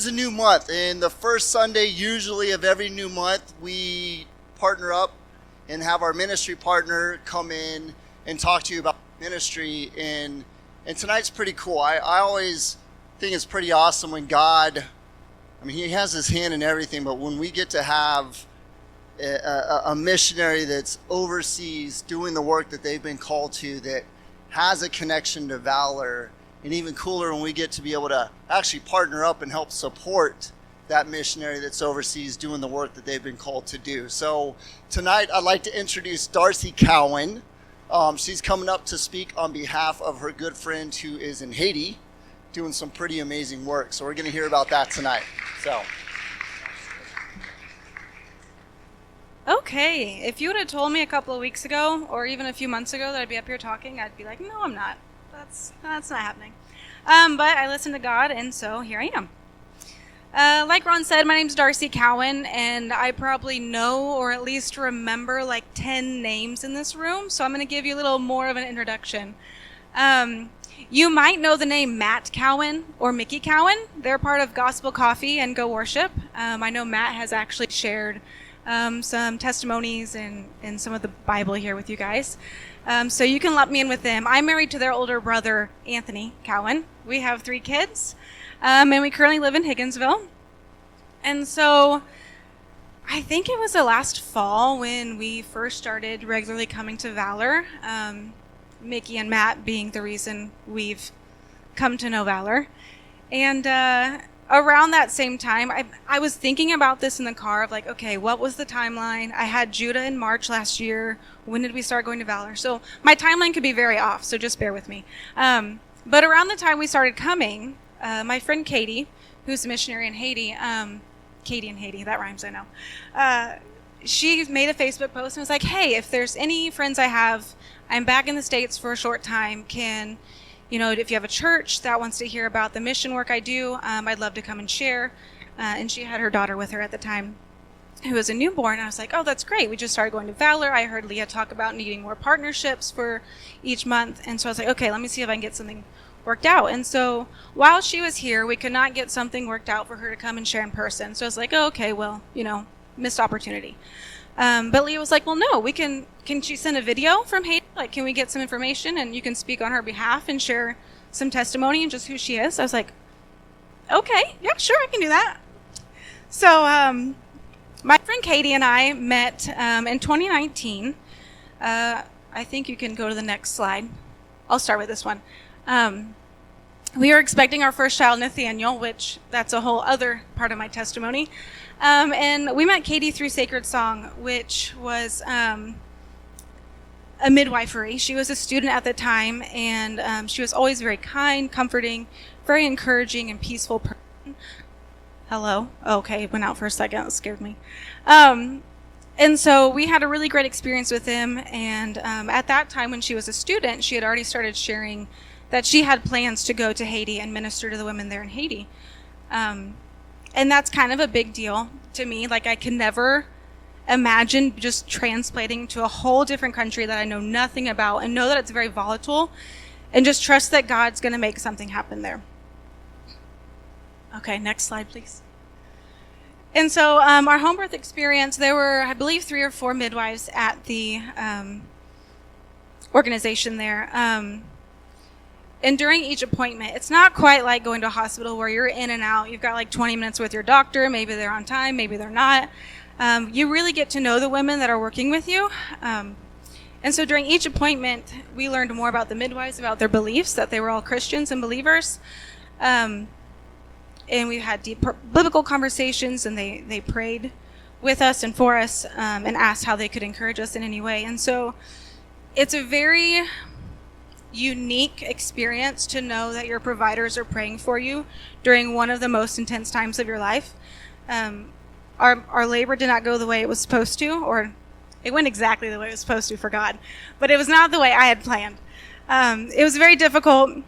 It's a new month, and the first Sunday usually of every new month, we partner up and have our ministry partner come in and talk to you about ministry. And tonight's pretty cool. I always think it's pretty awesome when God, I mean, He has His hand in everything, but when we get to have a missionary that's overseas doing the work that they've been called to, that has a connection to Valor, and even cooler when we get to be able to actually partner up and help support that missionary that's overseas doing the work that they've been called to do. So tonight I'd like to introduce Darcy Cowan. She's coming up to speak on behalf of her good friend who is in Haiti doing some pretty amazing work. So we're going to hear about that tonight. So. Okay, if you would have told me a couple of weeks ago or even a few months ago that I'd be up here talking, I'd be like, no, I'm not. That's not happening. But I listened to God, and so here I am. Like Ron said, my name's Darcy Cowan, and I probably know or at least remember like 10 names in this room, so I'm going to give you a little more of an introduction. You might know the name Matt Cowan or Mickey Cowan. They're part of Gospel Coffee and Go Worship. I know Matt has actually shared some testimonies and some of the Bible here with you guys. So you can lump me in with them. I'm married to their older brother, Anthony Cowan. We have 3 kids, and we currently live in Higginsville. And so I think it was the last fall when we first started regularly coming to Valor, Mickey and Matt being the reason we've come to know Valor. And around that same time, I was thinking about this in the car of like, okay, what was the timeline? I had Judah in March last year. When did we start going to Valor? So my timeline could be very off, so just bear with me. But around the time we started coming, my friend Katie, who's a missionary in Haiti, Katie in Haiti, that rhymes, I know. She made a Facebook post and was like, hey, if there's any friends I have, I'm back in the States for a short time, if you have a church that wants to hear about the mission work I do, I'd love to come and share. And she had her daughter with her at the time, who was a newborn. I was like, oh, that's great. We just started going to Valor. I heard Leah talk about needing more partnerships for each month. And so I was like, okay, let me see if I can get something worked out. And so while she was here, we could not get something worked out for her to come and share in person. So I was like, oh, okay, well, missed opportunity. But Leah was like, well, no, can she send a video from Haiti? Like, can we get some information and you can speak on her behalf and share some testimony and just who she is? I was like, okay, yeah, sure, I can do that. So my friend Katie and I met in 2019. I think you can go to the next slide. I'll start with this one. We were expecting our first child, Nathaniel, which that's a whole other part of my testimony. And we met Katie through Sacred Song, which was a midwifery. She was a student at the time, and she was always very kind, comforting, very encouraging, and peaceful person. Hello? Okay, went out for a second. That scared me. And so we had a really great experience with him, and at that time when she was a student, she had already started sharing that she had plans to go to Haiti and minister to the women there in Haiti. And that's kind of a big deal to me. Like, I can never imagine just transplanting to a whole different country that I know nothing about and know that it's very volatile and just trust that God's going to make something happen there. Okay, next slide, please. And so our home birth experience, there were, I believe, 3 or 4 midwives at the organization there. And during each appointment, it's not quite like going to a hospital where you're in and out. You've got like 20 minutes with your doctor. Maybe they're on time, maybe they're not. You really get to know the women that are working with you. And so during each appointment, we learned more about the midwives, about their beliefs, that they were all Christians and believers. And we had deep biblical conversations, and they prayed with us and for us, and asked how they could encourage us in any way. And so it's a very unique experience to know that your providers are praying for you during one of the most intense times of your life. Our labor did not go the way it was supposed to, or it went exactly the way it was supposed to for God, but it was not the way I had planned. It was very difficult,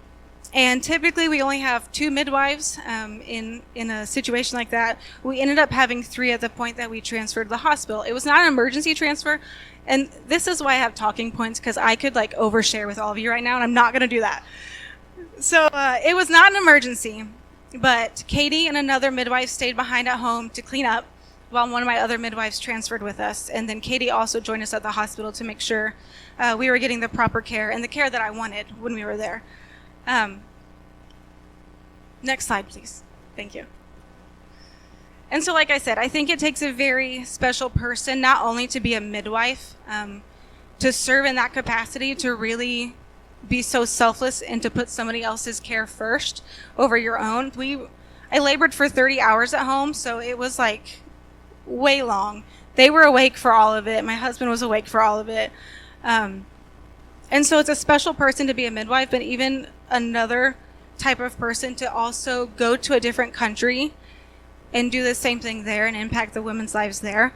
and typically we only have 2 midwives in a situation like that. We ended up having 3 at the point that we transferred to the hospital. It was not an emergency transfer. And this is why I have talking points, because I could like overshare with all of you right now, and I'm not going to do that. So it was not an emergency. But Katie and another midwife stayed behind at home to clean up while one of my other midwives transferred with us. And then Katie also joined us at the hospital to make sure we were getting the proper care and the care that I wanted when we were there. Next slide, please. Thank you. And so, like I said, I think it takes a very special person not only to be a midwife, to serve in that capacity, to really be so selfless and to put somebody else's care first over your own. I labored for 30 hours at home, so it was like way long. They were awake for all of it. My husband was awake for all of it. And so it's a special person to be a midwife, but even another type of person to also go to a different country and do the same thing there and impact the women's lives there.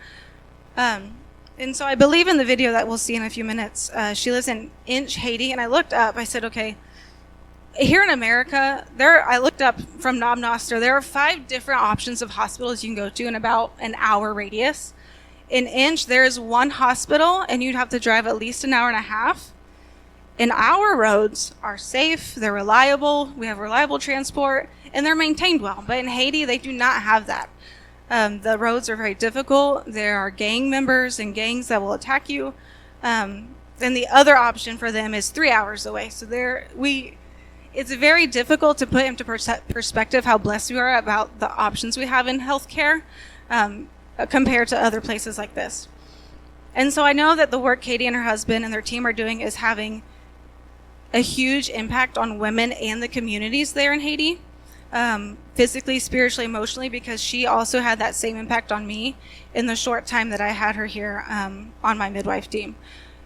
And so I believe in the video that we'll see in a few minutes, she lives in Inch, Haiti, and I looked up, I said, okay, here in America, I looked up from Knob Noster, there are 5 different options of hospitals you can go to in about an hour radius. In Inch, there is 1 hospital, and you'd have to drive at least an hour and a half. And our roads are safe, they're reliable, we have reliable transport, and they're maintained well. But in Haiti, they do not have that. The roads are very difficult. There are gang members and gangs that will attack you. And the other option for them is 3 hours away. So it's very difficult to put into perspective how blessed we are about the options we have in healthcare compared to other places like this. And so I know that the work Katie and her husband and their team are doing is having a huge impact on women and the communities there in Haiti, physically, spiritually, emotionally, because she also had that same impact on me in the short time that I had her here on my midwife team.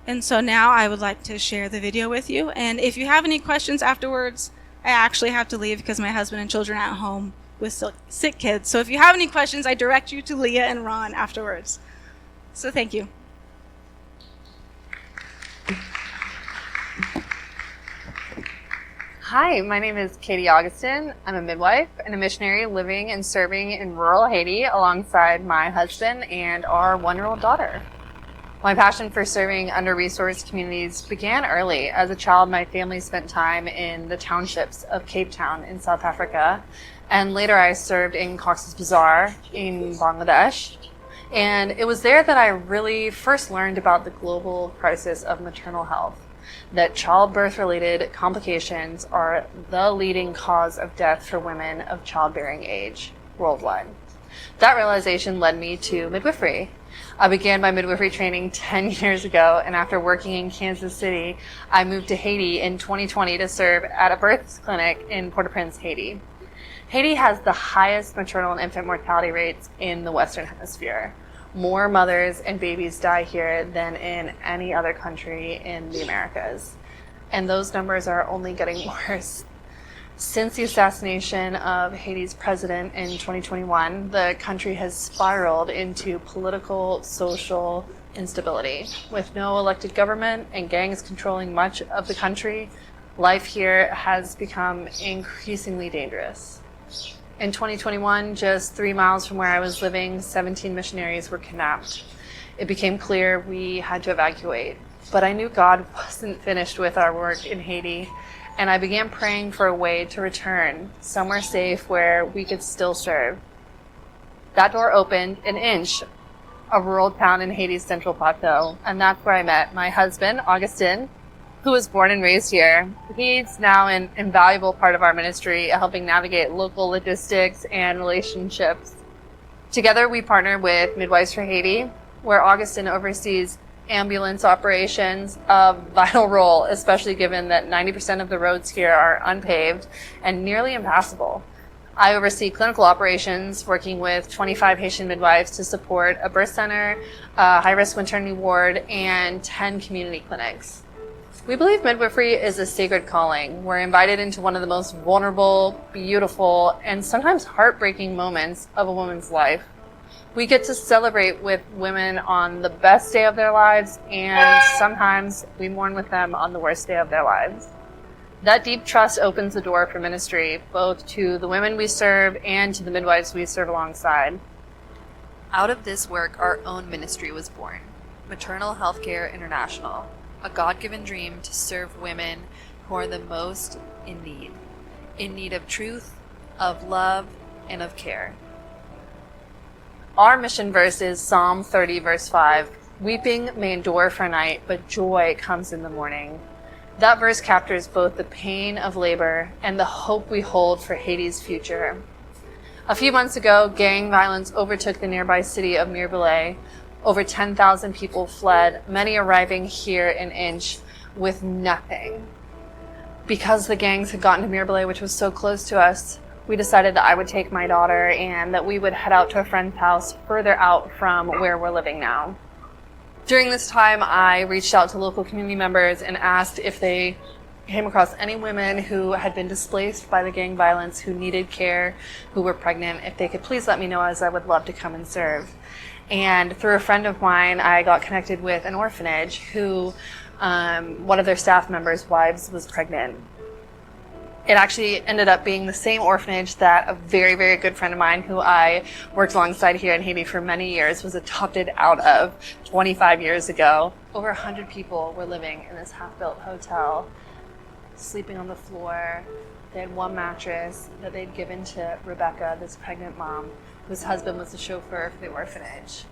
And so now I would like to share the video with you. And if you have any questions afterwards, I actually have to leave because my husband and children are at home with sick kids. So if you have any questions, I direct you to Leah and Ron afterwards. So thank you. Hi, my name is Katie Augustin. I'm a midwife and a missionary living and serving in rural Haiti alongside my husband and our 1-year-old daughter. My passion for serving under-resourced communities began early. As a child, my family spent time in the townships of Cape Town in South Africa, and later I served in Cox's Bazar in Bangladesh. And it was there that I really first learned about the global crisis of maternal health, that childbirth-related complications are the leading cause of death for women of childbearing age worldwide. That realization led me to midwifery. I began my midwifery training 10 years ago, and after working in Kansas City, I moved to Haiti in 2020 to serve at a birth clinic in Port-au-Prince, Haiti. Haiti has the highest maternal and infant mortality rates in the Western Hemisphere. More mothers and babies die here than in any other country in the Americas. And those numbers are only getting worse. Since the assassination of Haiti's president in 2021, the country has spiraled into political, social instability. With no elected government and gangs controlling much of the country, life here has become increasingly dangerous. In 2021, just 3 miles from where I was living, 17 missionaries were kidnapped. It became clear we had to evacuate, but I knew God wasn't finished with our work in Haiti, and I began praying for a way to return, somewhere safe where we could still serve. That door opened in Inch, a rural town in Haiti's Central Plateau, and that's where I met my husband, Augustin, who was born and raised here. He's now an invaluable part of our ministry, helping navigate local logistics and relationships. Together, we partner with Midwives for Haiti, where Augustin oversees ambulance operations, a vital role, especially given that 90% of the roads here are unpaved and nearly impassable. I oversee clinical operations, working with 25 Haitian midwives to support a birth center, a high-risk maternity ward, and 10 community clinics. We believe midwifery is a sacred calling. We're invited into one of the most vulnerable, beautiful, and sometimes heartbreaking moments of a woman's life. We get to celebrate with women on the best day of their lives, and sometimes we mourn with them on the worst day of their lives. That deep trust opens the door for ministry, both to the women we serve and to the midwives we serve alongside. Out of this work, our own ministry was born, Maternal Healthcare International, a God-given dream to serve women who are the most in need of truth, of love, and of care. Our mission verse is Psalm 30, verse 5. Weeping may endure for a night, but joy comes in the morning. That verse captures both the pain of labor and the hope we hold for Haiti's future. A few months ago, gang violence overtook the nearby city of Mirebalais. Over 10,000 people fled, many arriving here in Inch with nothing. Because the gangs had gotten to Mirebalais, which was so close to us, we decided that I would take my daughter and that we would head out to a friend's house further out from where we're living now. During this time, I reached out to local community members and asked if they came across any women who had been displaced by the gang violence, who needed care, who were pregnant, if they could please let me know, as I would love to come and serve. And through a friend of mine, I got connected with an orphanage who one of their staff members' wives was pregnant. It actually ended up being the same orphanage that a very, very good friend of mine who I worked alongside here in Haiti for many years was adopted out of 25 years ago. Over 100 people were living in this half-built hotel, sleeping on the floor. They had one mattress that they'd given to Rebecca, this pregnant mom, whose husband was the chauffeur for the orphanage.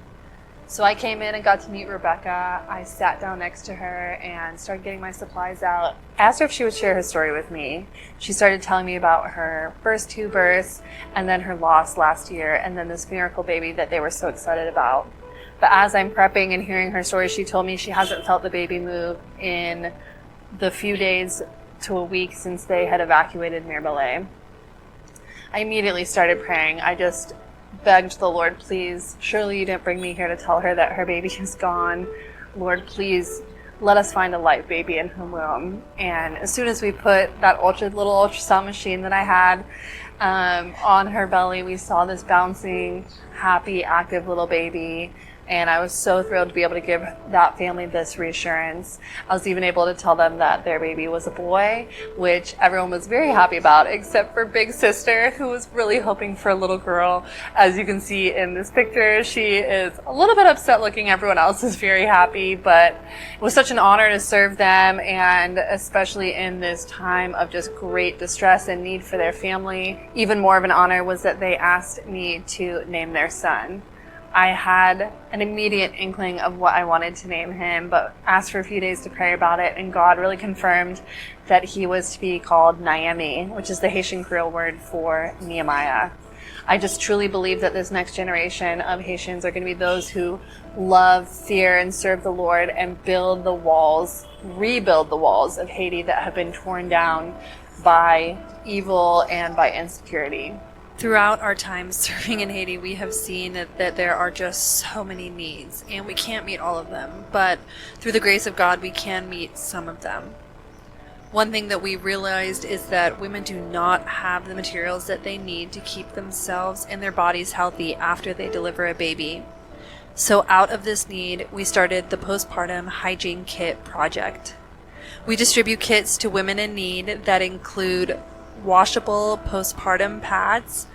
So I came in and got to meet Rebecca. I sat down next to her and started getting my supplies out. I asked her if she would share her story with me. She started telling me about her first 2 births and then her loss last year and then this miracle baby that they were so excited about. But as I'm prepping and hearing her story, she told me she hasn't felt the baby move in the few days to a week since they had evacuated Mirebalais. I immediately started praying. I just begged the Lord, please, surely you didn't bring me here to tell her that her baby is gone. Lord, please let us find a live baby in her womb. And as soon as we put that little ultrasound machine that I had on her belly, we saw this bouncing, happy, active little baby. And I was so thrilled to be able to give that family this reassurance. I was even able to tell them that their baby was a boy, which everyone was very happy about, except for Big Sister, who was really hoping for a little girl. As you can see in this picture, she is a little bit upset looking. Everyone else is very happy, but it was such an honor to serve them, and especially in this time of just great distress and need for their family. Even more of an honor was that they asked me to name their son. I had an immediate inkling of what I wanted to name him, but asked for a few days to pray about it, and God really confirmed that he was to be called Naemi, which is the Haitian Creole word for Nehemiah. I just truly believe that this next generation of Haitians are going to be those who love, fear, and serve the Lord and rebuild the walls of Haiti that have been torn down by evil and by insecurity. Throughout our time serving in Haiti, we have seen that there are just so many needs, and we can't meet all of them, but through the grace of God, we can meet some of them. One thing that we realized is that women do not have the materials that they need to keep themselves and their bodies healthy after they deliver a baby. So out of this need, we started the Postpartum Hygiene Kit Project. We distribute kits to women in need that include washable postpartum pads,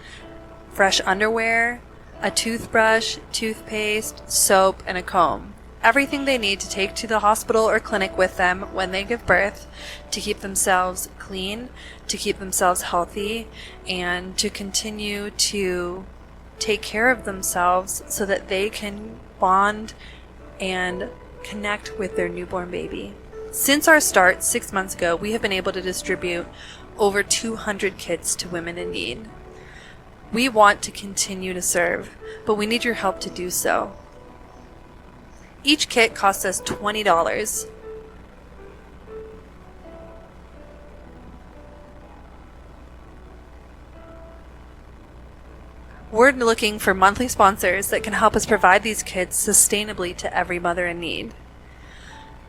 fresh underwear, a toothbrush, toothpaste, soap, and a comb. Everything they need to take to the hospital or clinic with them when they give birth to keep themselves clean, to keep themselves healthy, and to continue to take care of themselves so that they can bond and connect with their newborn baby. Since our start 6 months ago, we have been able to distribute over 200 kits to women in need. We want to continue to serve, but we need your help to do so. Each kit costs us $20. We're looking for monthly sponsors that can help us provide these kits sustainably to every mother in need.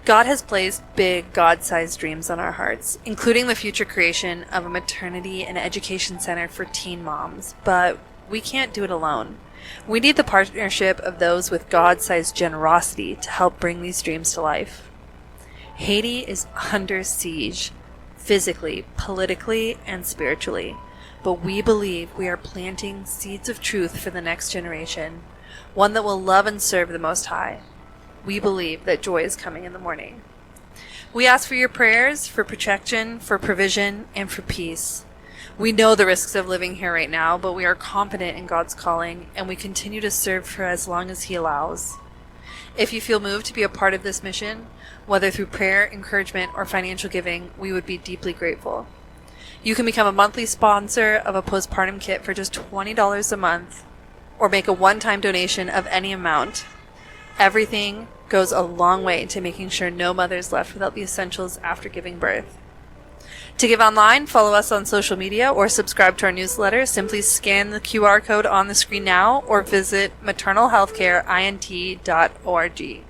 God has placed big, God-sized dreams on our hearts, including the future creation of a maternity and education center for teen moms, but we can't do it alone. We need the partnership of those with God-sized generosity to help bring these dreams to life. Haiti is under siege, physically, politically, and spiritually, but we believe we are planting seeds of truth for the next generation, one that will love and serve the Most High. We believe that joy is coming in the morning. We ask for your prayers, for protection, for provision, and for peace. We know the risks of living here right now, but we are confident in God's calling, and we continue to serve for as long as He allows. If you feel moved to be a part of this mission, whether through prayer, encouragement, or financial giving, we would be deeply grateful. You can become a monthly sponsor of a postpartum kit for just $20 a month, or make a one-time donation of any amount. Everything goes a long way to making sure no mother is left without the essentials after giving birth. To give online, follow us on social media or subscribe to our newsletter. Simply scan the QR code on the screen now or visit maternalhealthcareint.org.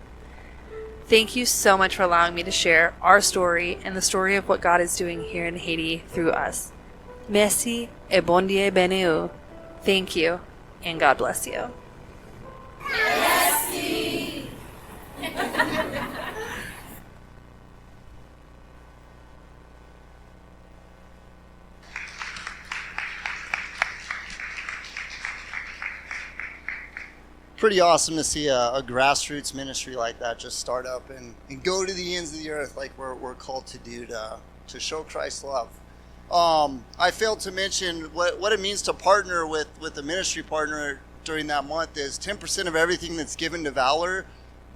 Thank you so much for allowing me to share our story and the story of what God is doing here in Haiti through us. Merci et bon Dieu béni. Thank you, and God bless you. Pretty awesome to see a grassroots ministry like that just start up and go to the ends of the earth like we're called to do to show Christ's love. I failed to mention what it means to partner with a ministry partner during that month is 10% of everything that's given to Valor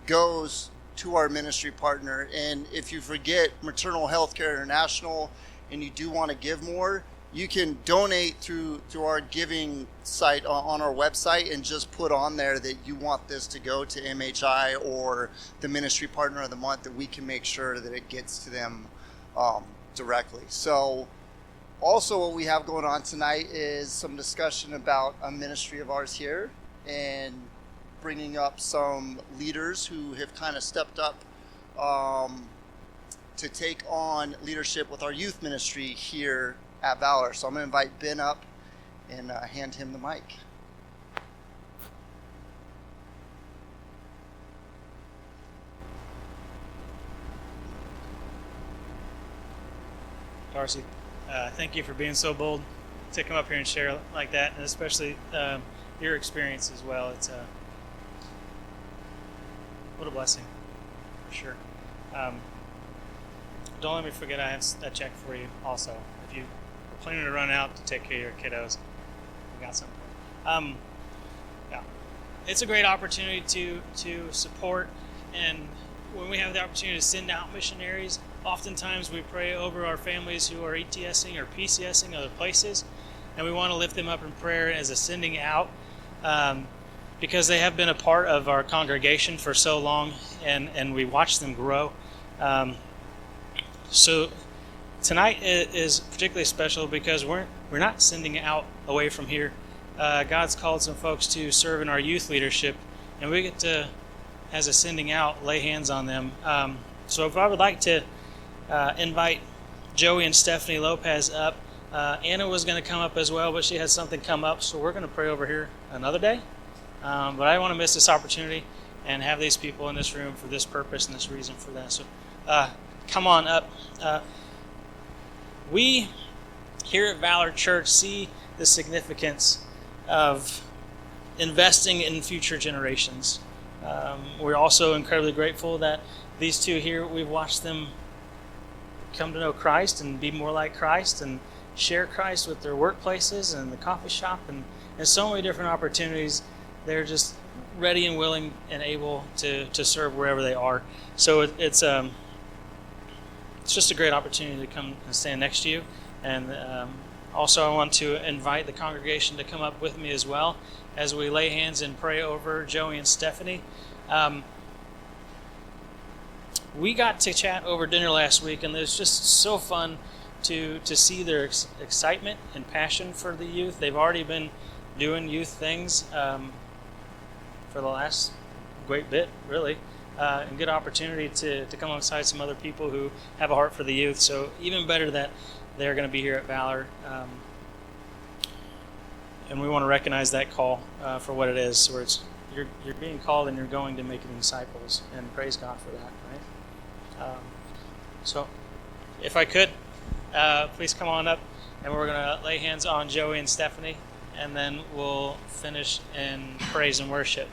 goes to our ministry partner. And if you forget Maternal Healthcare International and you do want to give more, you can donate through our giving site on our website and just put on there that you want this to go to MHI or the ministry partner of the month, that we can make sure that it gets to them directly. So also what we have going on tonight is some discussion about a ministry of ours here and bringing up some leaders who have kind of stepped up to take on leadership with our youth ministry here at Valor. So I'm going to invite Ben up and hand him the mic. Darcy, thank you for being so bold to come up here and share like that, and especially your experience as well. It's what a blessing, for sure. Don't let me forget I have a check for you also. If you are planning to run out to take care of your kiddos, I got something. Yeah, it's a great opportunity to support, and when we have the opportunity to send out missionaries, oftentimes we pray over our families who are ETSing or PCSing other places, and we want to lift them up in prayer as a sending out, because they have been a part of our congregation for so long, and we watch them grow. So tonight is particularly special because we're not sending out away from here. God's called some folks to serve in our youth leadership, and we get to, as a sending out, lay hands on them. So if I would like to invite Joey and Stephanie Lopez up. Anna was going to come up as well, but she had something come up, so we're going to pray over here another day. But I don't want to miss this opportunity and have these people in this room for this purpose and this reason for that. So come on up. We here at Valor Church see the significance of investing in future generations. We're also incredibly grateful that these two here, we've watched them come to know Christ and be more like Christ and share Christ with their workplaces and the coffee shop and so many different opportunities. They're just ready and willing and able to serve wherever they are. So it's just a great opportunity to come and stand next to you. And also I want to invite the congregation to come up with me as well as we lay hands and pray over Joey and Stephanie. We got to chat over dinner last week, and it was just so fun to see their excitement and passion for the youth. They've already been doing youth things for the last great bit, really, and good opportunity to come alongside some other people who have a heart for the youth. So even better that they're going to be here at Valor, and we want to recognize that call for what it is, where it's you're being called and you're going to make disciples, and praise God for that, right? So if I could, please come on up, and we're going to lay hands on Joey and Stephanie, and then we'll finish in praise and worship.